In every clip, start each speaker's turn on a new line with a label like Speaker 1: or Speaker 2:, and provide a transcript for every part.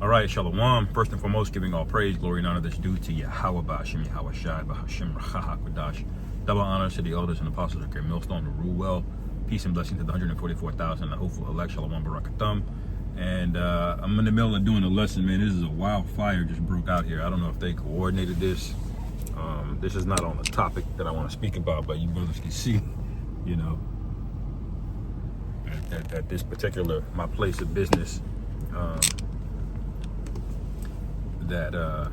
Speaker 1: All right, Shalom. First and foremost, giving all praise, glory, and honor that's due to Yahweh, Ba'ashem, Yahweh Shai, Ba'ashem, Rachah, Kodash. Double honors to the elders and apostles of Millstone to rule well. Peace and blessing to the 144,000, the hopeful elect, Shalom, Barakatum. And I'm in the middle of doing a lesson, man. This is a wildfire just broke out here. I don't know if they coordinated this. This is not on the topic that I want to speak about, but you brothers can see, you know, at this particular, my place of business, that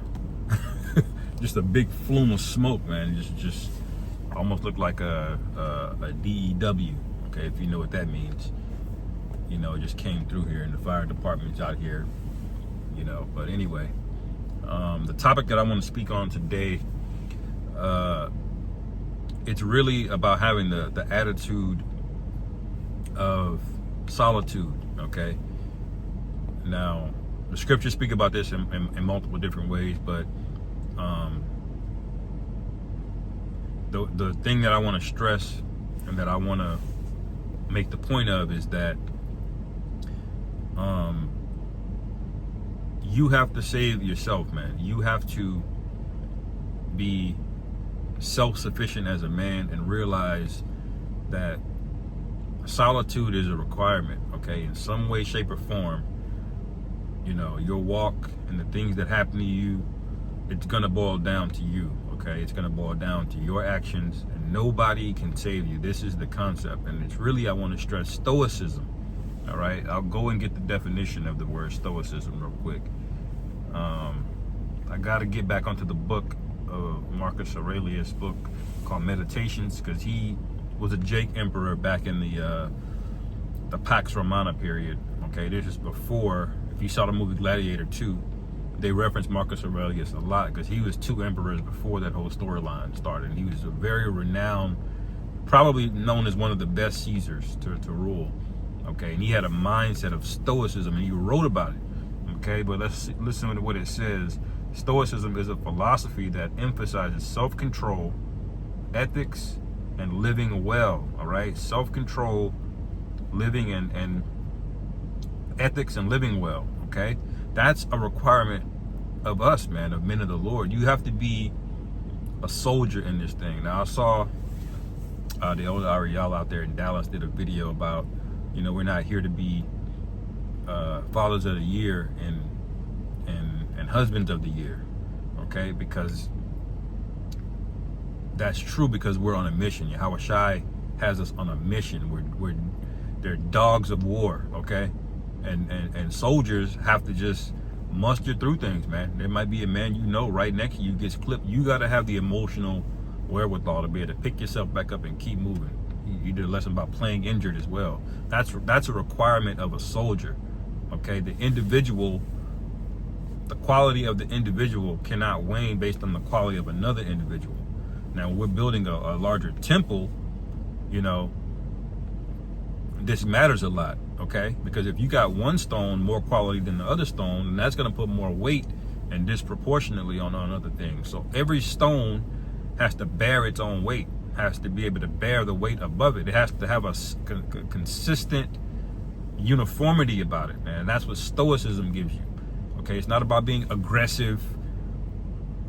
Speaker 1: just a big flume of smoke, man. Just almost looked like a DEW. Okay, if you know what that means. You know, it just came through here, and the fire department's out here. You know, but anyway, the topic that I want to speak on today, it's really about having the attitude of solitude. Okay, now the scriptures speak about this in multiple different ways, but the thing that I want to stress and that I want to make the point of is that you have to save yourself, man. You have to be self-sufficient as a man and realize that solitude is a requirement, okay? In some way, shape, or form, you know, your walk and the things that happen to you, it's gonna boil down to you, okay? It's gonna boil down to your actions, and nobody can save you. This is the concept, and it's really, I want to stress Stoicism, all right? I'll go and get the definition of the word Stoicism real quick. I got to get back onto the book of Marcus Aurelius' book called Meditations, because he was a Jake emperor back in the Pax Romana period, okay? This is before, if you saw the movie Gladiator 2, they reference Marcus Aurelius a lot because he was 2 emperors before that whole storyline started. And he was a very renowned, probably known as one of the best Caesars to rule. Okay, and he had a mindset of Stoicism, and he wrote about it. Okay, but let's listen to what it says. Stoicism is a philosophy that emphasizes self-control, ethics, and living well. All right, self-control, living and ethics, and living well. Okay, that's a requirement of us, man, of men of the Lord. You have to be a soldier in this thing. Now, I saw the elder Ariel out there in Dallas did a video about, you know, we're not here to be fathers of the year and husbands of the year, okay? Because that's true, because we're on a mission. Yahweh Shai has us on a mission. They're dogs of war, okay? And soldiers have to just muster through things, man. There might be a man you know right next to you gets clipped. You got to have the emotional wherewithal to be able to pick yourself back up and keep moving. You did a lesson about playing injured as well. That's a requirement of a soldier, okay? The individual, the quality of the individual cannot wane based on the quality of another individual. Now, we're building a larger temple, you know, this matters a lot, okay? Because if you got one stone more quality than the other stone, then that's going to put more weight and disproportionately on other things. So every stone has to bear its own weight, has to be able to bear the weight above it. It has to have a consistent uniformity about it, man. That's what Stoicism gives you, okay? It's not about being aggressive.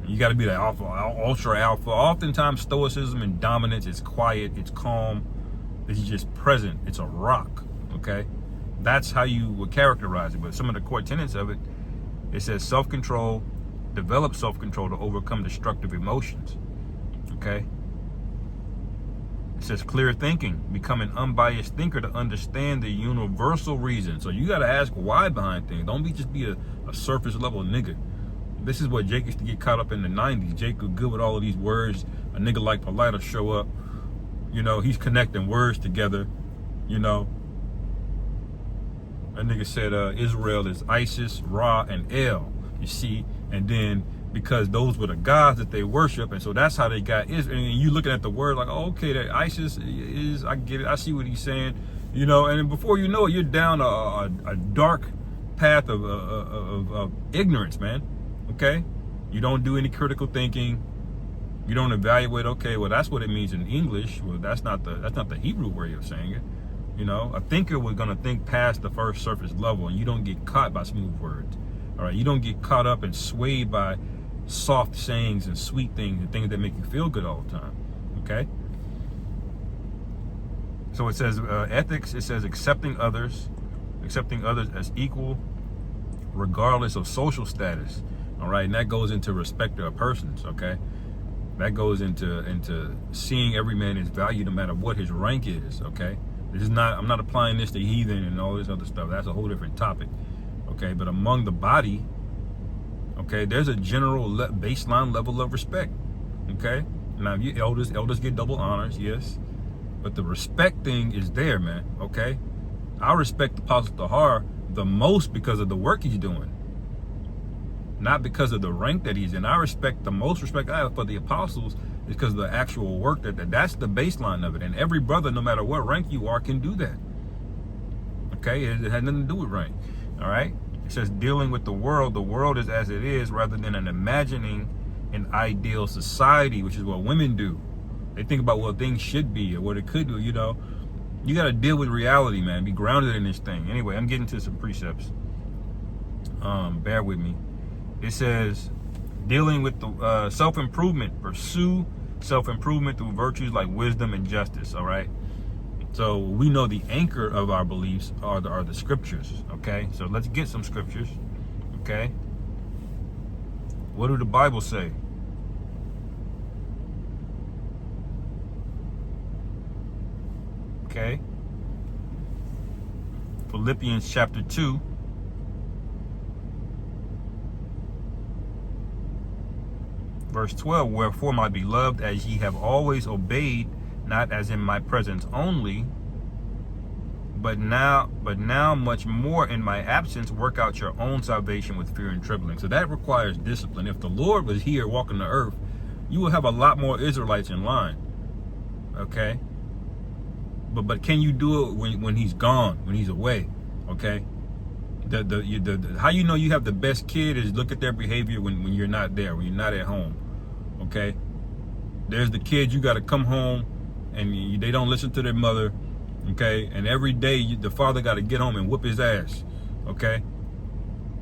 Speaker 1: You got to be the alpha, ultra alpha. Oftentimes, Stoicism and dominance is quiet, it's calm, it's just present. It's a rock, okay? That's how you would characterize it. But some of the core tenets of it, it says self-control, develop self-control to overcome destructive emotions, okay? It says clear thinking, become an unbiased thinker to understand the universal reason. So you got to ask why behind things. Don't just be a surface level nigga. This is what Jake used to get caught up in the 90s. Jake was good with all of these words. A nigga like Polite will show up. You know, he's connecting words together. You know, a nigga said Israel is Isis, Ra, and El. You see, and then because those were the gods that they worship, and so that's how they got Israel. And you looking at the word like, oh, okay, that ISIS is, I get it, I see what he's saying, you know. And then before you know it, you're down a dark path of ignorance, man. Okay, you don't do any critical thinking. You don't evaluate. Okay, well, that's what it means in English. Well, that's not the Hebrew way of saying it. You know, a thinker was gonna think past the first surface level, and you don't get caught by smooth words. All right, you don't get caught up and swayed by soft sayings and sweet things and things that make you feel good all the time. Okay. So it says ethics. It says accepting others as equal, regardless of social status. All right, and that goes into respect of persons. Okay, that goes into seeing every man his value, no matter what his rank is. Okay, this is not. I'm not applying this to heathen and all this other stuff. That's a whole different topic. Okay, but among the body, okay, there's a general baseline level of respect. Okay, now you elders get double honors, yes, but the respect thing is there, man. Okay, I respect Apostle Tahar the most because of the work he's doing, not because of the rank that he's in. I respect the most respect I have for the apostles is because of the actual work that's the baseline of it. And every brother, no matter what rank you are, can do that. Okay, it had nothing to do with rank. All right. It says dealing with the world is as it is, rather than imagining an ideal society, which is what women do. They think about what things should be or what it could do. You know, you got to deal with reality, man. Be grounded in this thing. Anyway, I'm getting to some precepts. Bear with me. It says dealing with the self-improvement. Pursue self-improvement through virtues like wisdom and justice. All right. So we know the anchor of our beliefs are the scriptures. Okay. So let's get some scriptures. Okay. What do the Bible say? Okay. Philippians chapter 2. Verse 12, wherefore, my beloved, as ye have always obeyed, not as in my presence only, but now much more in my absence, work out your own salvation with fear and trembling. So that requires discipline. If the Lord was here walking the earth, you will have a lot more Israelites in line. Okay? But can you do it when he's gone, when he's away? Okay? How you know you have the best kid is look at their behavior when you're not there, when you're not at home. Okay, there's the kids you got to come home and they don't listen to their mother. Okay, and every day the father got to get home and whoop his ass. Okay,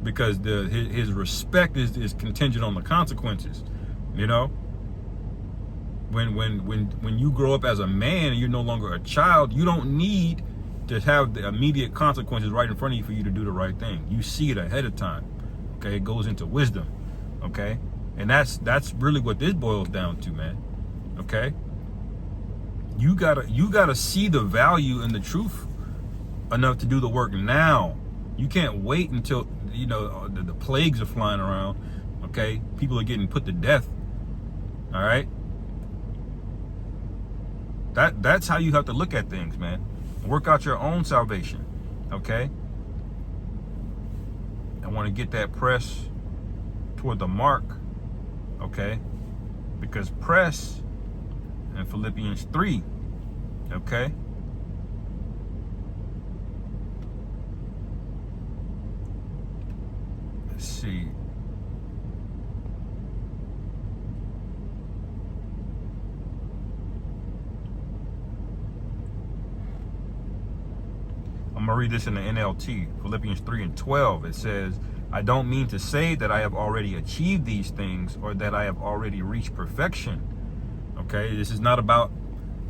Speaker 1: because his respect is contingent on the consequences. You know, when you grow up as a man and you're no longer a child, you don't need to have the immediate consequences right in front of you for you to do the right thing. You see it ahead of time. Okay, it goes into wisdom. Okay, and that's really what this boils down to, man. Okay, you gotta see the value and the truth enough to do the work now. You can't wait until the plagues are flying around. Okay, people are getting put to death. All right, that's how you have to look at things, man. Work out your own salvation. Okay, I want to get that press toward the mark. Okay, because press in Philippians 3. Okay, let's see. I'm going to read this in the NLT, Philippians 3:12. It says, I don't mean to say that I have already achieved these things or that I have already reached perfection. Okay, this is not about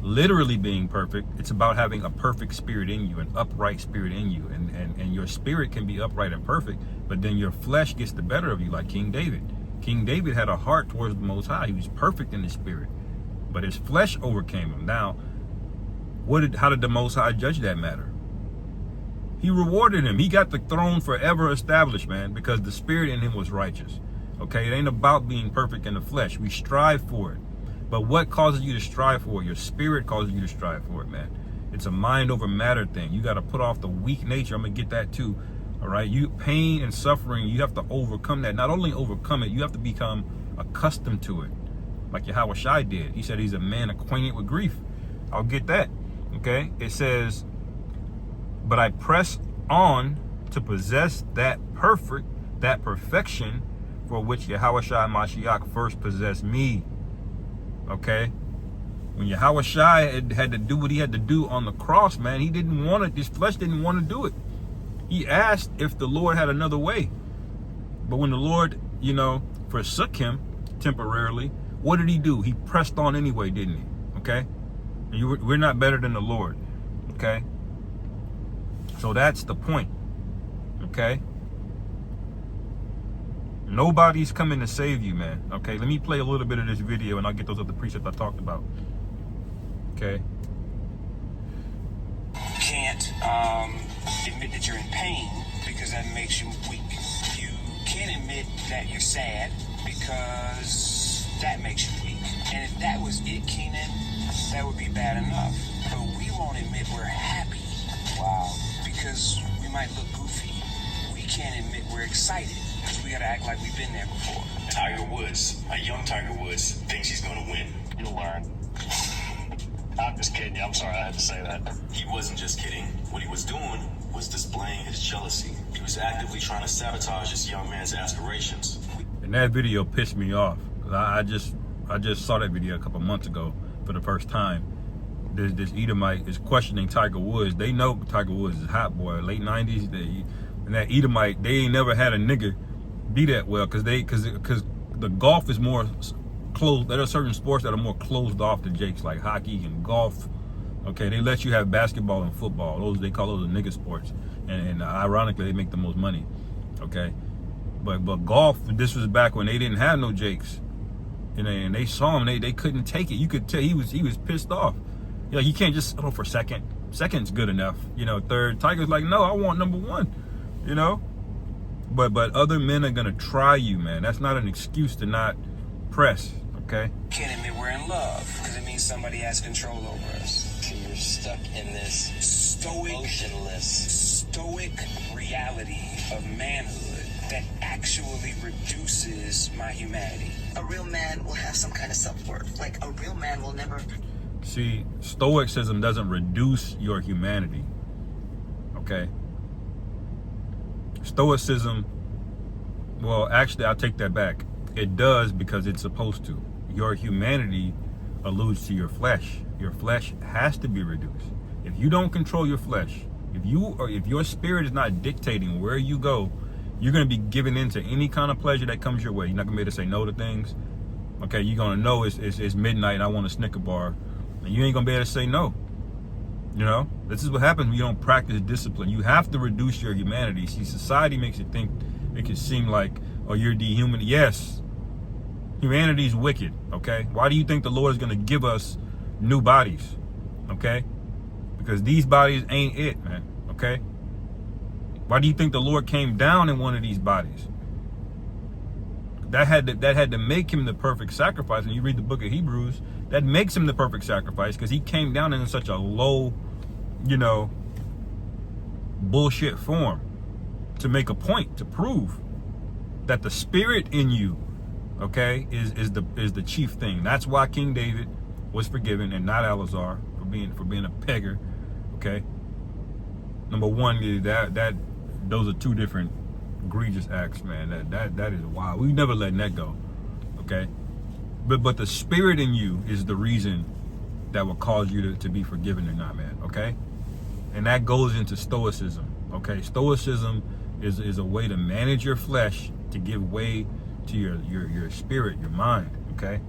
Speaker 1: literally being perfect. It's about having a perfect spirit in you, an upright spirit in you. And your spirit can be upright and perfect, but then your flesh gets the better of you, like King David. King David had a heart towards the Most High. He was perfect in his spirit, but his flesh overcame him. Now, how did the Most High judge that matter? He rewarded him. He got the throne forever established, man, because the spirit in him was righteous. Okay, it ain't about being perfect in the flesh. We strive for it. But what causes you to strive for it? Your spirit causes you to strive for it, man. It's a mind over matter thing. You got to put off the weak nature. I'm going to get that too. All right, pain and suffering, you have to overcome that. Not only overcome it, you have to become accustomed to it, like Yahweh Shai did. He said he's a man acquainted with grief. I'll get that. Okay, it says, but I press on to possess that perfection for which Yahweh Shai Mashiach first possessed me. Okay, when Yahweh Shai had to do what he had to do on the cross, man, he didn't want it. His flesh didn't want to do it. He asked if the Lord had another way. But when the Lord, forsook him temporarily, what did he do? He pressed on anyway, didn't he? Okay? And we're not better than the Lord. Okay? So that's the point. Okay? Nobody's coming to save you, man. Okay? Let me play a little bit of this video and I'll get those other precepts I talked about. Okay?
Speaker 2: You can't admit that you're in pain because that makes you weak. You can't admit that you're sad because that makes you weak. And if that was it, Keenan, that would be bad enough. But we won't admit we're happy. Wow. Because we might look goofy. We can't admit we're excited because we gotta act like we've been there before.
Speaker 3: Tiger Woods, a young Tiger Woods, thinks he's gonna win. You'll learn. I'm just kidding you. I'm sorry I had to say that. He wasn't just kidding. What he was doing was displaying his jealousy. He was actively trying to sabotage this young man's aspirations.
Speaker 1: And that video pissed me off. I just saw that video a couple months ago for the first time. This Edomite is questioning Tiger Woods. They know Tiger Woods is hot boy. Late 90s, and that Edomite, they ain't never had a nigga be that well because the golf is more closed. There are certain sports that are more closed off to Jakes, like hockey and golf. Okay, they let you have basketball and football. They call those the nigga sports, and ironically, they make the most money. Okay, but golf. This was back when they didn't have no Jakes, and they saw him. They couldn't take it. You could tell he was pissed off. You can't just settle for second. Second's good enough. Third. Tiger's like, no, I want number one. But other men are gonna try you, man. That's not an excuse to not press. Okay.
Speaker 2: Can't admit we're in love because it means somebody has control over us.
Speaker 3: So you're stuck in this
Speaker 2: stoic reality of manhood that actually reduces my humanity.
Speaker 4: A real man will have some kind of self-worth. Like, a real man will never...
Speaker 1: See, Stoicism doesn't reduce your humanity. Okay? Stoicism, well, actually, I'll take that back. It does because it's supposed to. Your humanity alludes to your flesh. Your flesh has to be reduced. If you don't control your flesh, if your spirit is not dictating where you go, you're going to be giving in to any kind of pleasure that comes your way. You're not going to be able to say no to things. Okay, you're going to know it's midnight and I want a Snicker bar. And you ain't going to be able to say no. This is what happens when you don't practice discipline. You have to reduce your humanity. See, society makes it seem like, oh, you're dehuman. Yes, humanity is wicked. Okay, why do you think the Lord is going to give us new bodies? Okay, because these bodies ain't it, man. Okay, why do you think the Lord came down in one of these bodies? That had to make him the perfect sacrifice. And you read the book of Hebrews, that makes him the perfect sacrifice because he came down in such a low, bullshit form to make a point, to prove that the spirit in you, okay, is the chief thing. That's why King David was forgiven and not Eleazar for being a pegger. Okay. Number one is that those are two different egregious acts, man. That is wild. We never letting that go. Okay. But the spirit in you is the reason that will cause you to be forgiven or not, man. Okay. And that goes into Stoicism. Okay. Stoicism is a way to manage your flesh to give way to your spirit, your mind. Okay.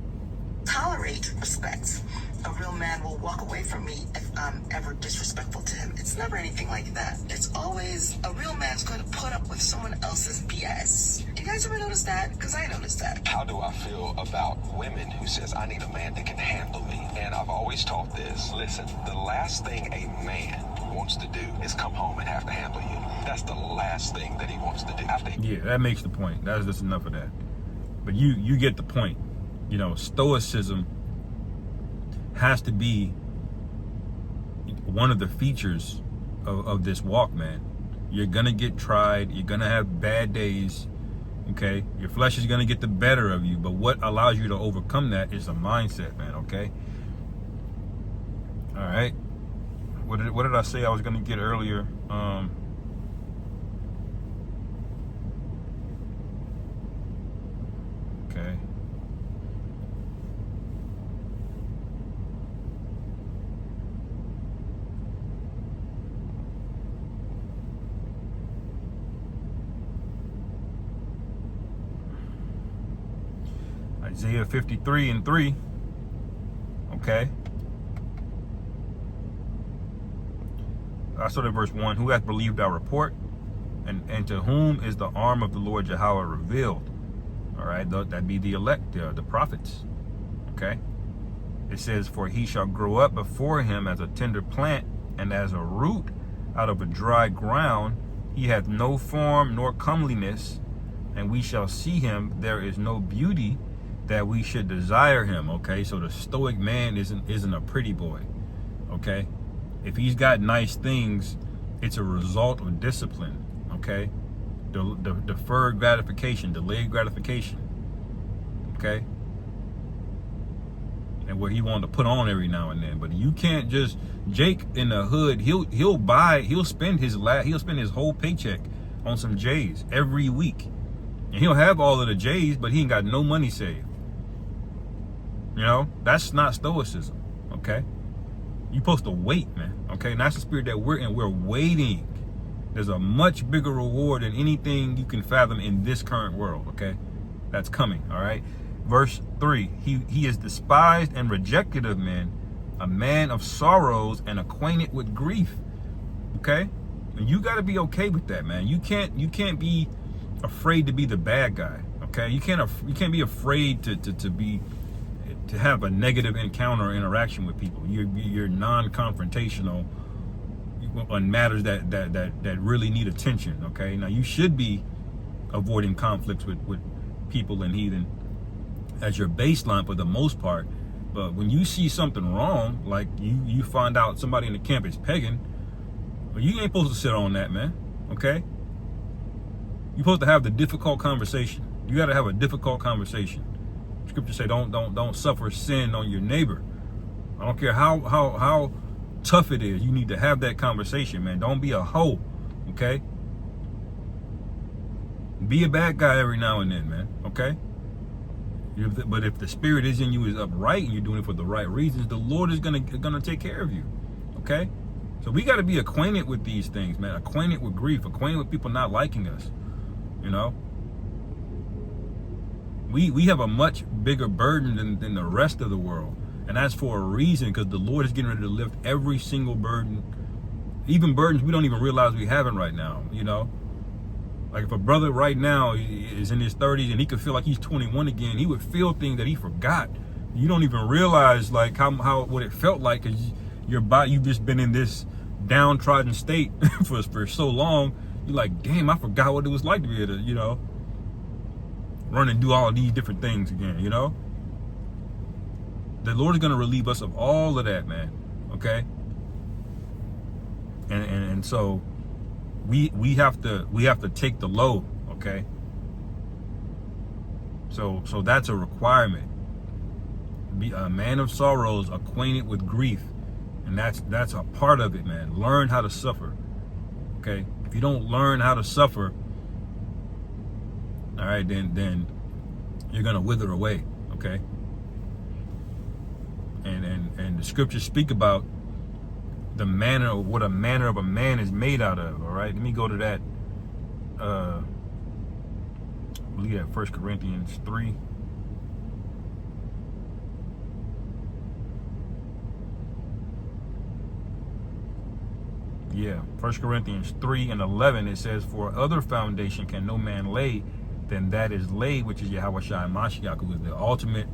Speaker 4: Tolerate respect. A real man will walk away from me if I'm ever disrespectful to him. It's never anything like that. It's always a real man's going to put up with someone else's BS. You guys ever notice that? Because I noticed that.
Speaker 5: How do I feel about women who says, I need a man that can handle me? And I've always taught this. Listen, the last thing a man wants to do is come home and have to handle you. That's the last thing that he wants to do.
Speaker 1: Yeah, that makes the point. That's just enough of that. But you get the point. Stoicism has to be one of the features of this walk, man. You're gonna get tried. You're gonna have bad days. Okay, your flesh is gonna get the better of you. But what allows you to overcome that is a mindset, man. Okay. All right. What did I say I was gonna get earlier? Okay. Isaiah 53:3. Okay. I started verse 1. Who hath believed our report? And to whom is the arm of the Lord Yahweh revealed? All right, that be the elect, the prophets. Okay. It says, for he shall grow up before him as a tender plant, and as a root out of a dry ground. He hath no form nor comeliness, and we shall see him. There is no beauty that we should desire him. Okay, so the Stoic man isn't a pretty boy. Okay, if he's got nice things, it's a result of discipline. Okay, the deferred gratification, delayed gratification. Okay, and where he wanted to put on every now and then. But you can't just, Jake in the hood, he'll spend his whole paycheck on some J's every week. And he'll have all of the J's, but he ain't got no money saved. You know, that's not Stoicism. Okay, you're supposed to wait, man. Okay, and that's the spirit that we're in. We're waiting. There's a much bigger reward than anything you can fathom in this current world. Okay, that's coming. All right. Verse 3, he is despised and rejected of men, a man of sorrows and acquainted with grief. Okay, and you got to be okay with that, man. You can't be afraid to be the bad guy. Okay, you can't be afraid to have a negative encounter or interaction with people. You're non-confrontational on matters that really need attention. Okay, now you should be avoiding conflicts with people and heathen as your baseline for the most part. But when you see something wrong, like you find out somebody in the camp is pegging, well, you ain't supposed to sit on that, man. Okay, you're supposed to have the difficult conversation. You got to have a difficult conversation. Scripture say don't suffer sin on your neighbor. I don't care how tough it is. You need to have that conversation, man. Don't be a hoe. Okay, be a bad guy every now and then, man. Okay. But if the spirit is in you is upright and you're doing it for the right reasons, the Lord is gonna take care of you. Okay, so we got to be acquainted with these things, man. Acquainted with grief, acquainted with people not liking us. You know, we have a much bigger burden than the rest of the world, and that's for a reason, because the Lord is getting ready to lift every single burden, even burdens we don't even realize we having right now. You know. Like if a brother right now is in his 30s and he could feel like he's 21 again, he would feel things that he forgot. You don't even realize like how what it felt like, because you've just been in this downtrodden state for so long. You're like, damn, I forgot what it was like to be able to, you know, run and do all of these different things again. You know, the Lord is going to relieve us of all of that, man. Okay, and so. We have to take the load, okay? So that's a requirement. Be a man of sorrows, acquainted with grief, and that's a part of it, man. Learn how to suffer, okay? If you don't learn how to suffer, all right, then you're gonna wither away, okay? And the scriptures speak about the manner of what a manner of a man is made out of. All right, let me go to that. I believe that 1 Corinthians 3. Yeah, 1 Corinthians 3:11. It says, "For other foundation can no man lay than that is laid, which is Yahweh Shai Mashiach, who is the ultimate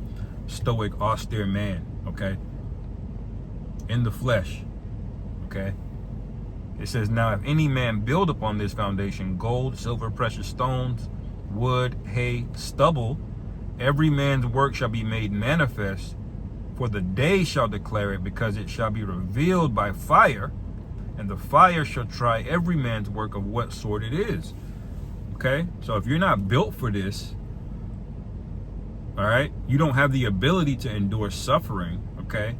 Speaker 1: stoic, austere man." Okay, in the flesh. Okay, it says, "Now if any man build upon this foundation gold, silver, precious stones, wood, hay, stubble, every man's work shall be made manifest, for the day shall declare it, because it shall be revealed by fire, and the fire shall try every man's work of what sort it is." Okay, so if you're not built for this, all right, you don't have the ability to endure suffering, okay,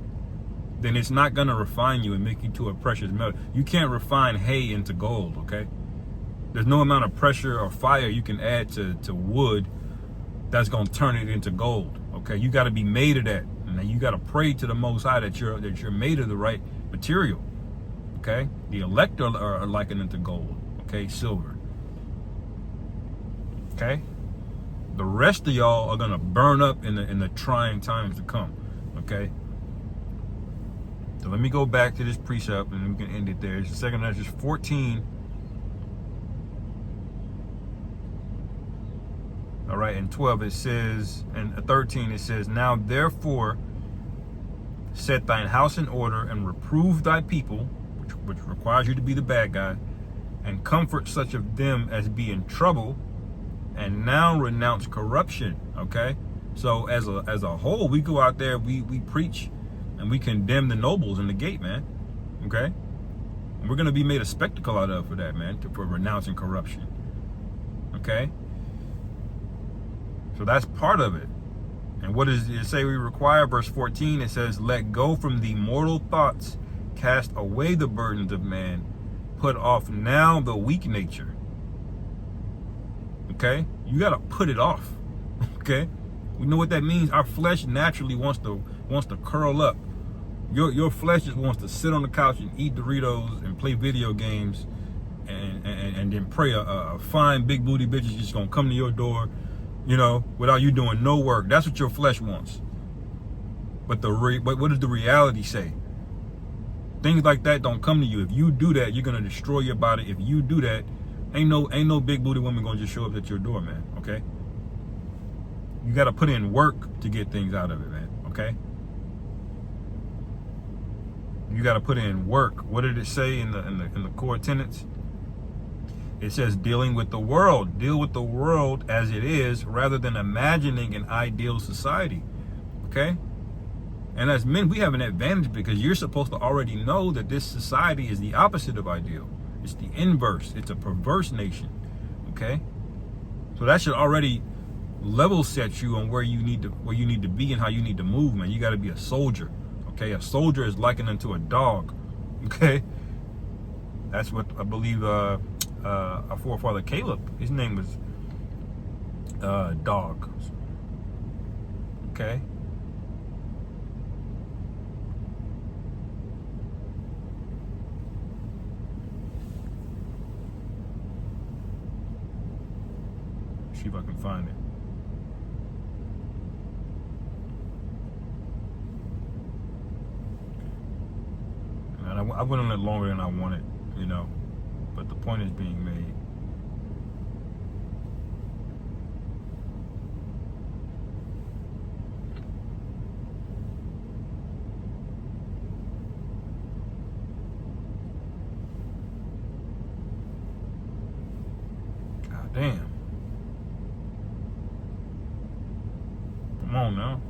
Speaker 1: then it's not going to refine you and make you to a precious metal. You can't refine hay into gold, okay? There's no amount of pressure or fire you can add to wood that's going to turn it into gold, okay? You got to be made of that, and you got to pray to the Most High that you're made of the right material, okay? The elect are likened into gold, okay? Silver, okay? The rest of y'all are gonna burn up in the trying times to come. Okay. So let me go back to this precept and we can end it there. It's 2 Ezra 14. All right, and 12 it says, and 13 it says, now therefore set thine house in order and reprove thy people, which requires you to be the bad guy, and comfort such of them as be in trouble, and now renounce corruption. Okay, so as a whole, we go out there, we preach, and we condemn the nobles in the gate, man. Okay, and we're gonna be made a spectacle out of for that, man, for renouncing corruption. Okay, so that's part of it. And what does it say we require? Verse 14, it says, let go from the mortal thoughts, cast away the burdens of man, put off now the weak nature. Okay, you gotta put it off. Okay, we know what that means. Our flesh naturally wants to curl up. Your flesh just wants to sit on the couch and eat Doritos and play video games, and then pray a fine big booty bitch is just gonna come to your door, you know, without you doing no work. That's what your flesh wants. But what does the reality say? Things like that don't come to you. If you do that, you're gonna destroy your body. If you do that, ain't no big booty woman gonna just show up at your door, man. Okay? You gotta put in work to get things out of it, man. Okay? You gotta put in work. What did it say in the core tenets? It says dealing with the world. Deal with the world as it is rather than imagining an ideal society. Okay? And as men, we have an advantage because you're supposed to already know that this society is the opposite of ideal. It's the inverse. It's a perverse nation. Okay? So that should already level set you on where you need to be and how you need to move, man. You got to be a soldier. Okay? A soldier is likened unto a dog. Okay? That's what I believe our forefather Caleb, his name was Dog. Okay? See if I can find it. And I went on it longer than I wanted, you know, but the point is being made. God damn. Come on now.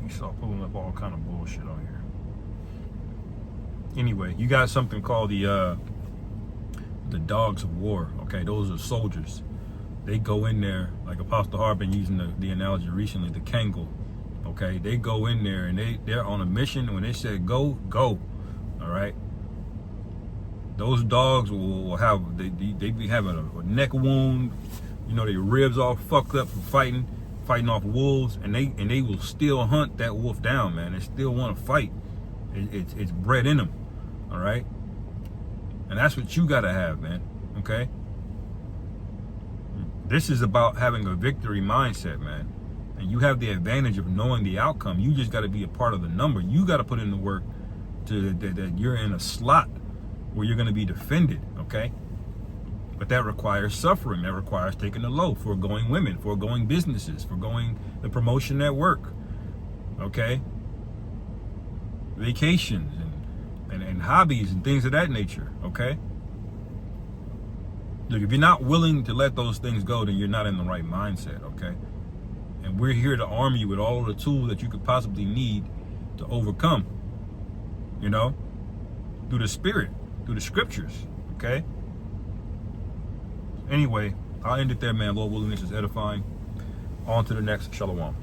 Speaker 1: You start pulling up all kind of bullshit on here. Anyway, you got something called the dogs of war. Okay, those are soldiers. They go in there, like Apostle Harp been using the analogy recently, the Kangol. Okay, they go in there and they're on a mission. When they said go, go. All right. Those dogs will have they be having a neck wound, you know, their ribs all fucked up from fighting off wolves, and they will still hunt that wolf down, man. They still want to fight. It's bred in them. All right. And that's what you gotta have, man. Okay. This is about having a victory mindset, man. And you have the advantage of knowing the outcome. You just got to be a part of the number. You got to put in the work that you're in a slot where you're going to be defended, okay? But that requires suffering. That requires taking the low, foregoing women, foregoing businesses, foregoing the promotion at work, okay? Vacations and hobbies and things of that nature, okay? Look, if you're not willing to let those things go, then you're not in the right mindset, okay? And we're here to arm you with all of the tools that you could possibly need to overcome, you know, through the Spirit, through the Scriptures, okay? Anyway, I'll end it there, man. Lord willing, this is edifying. On to the next. Shalom.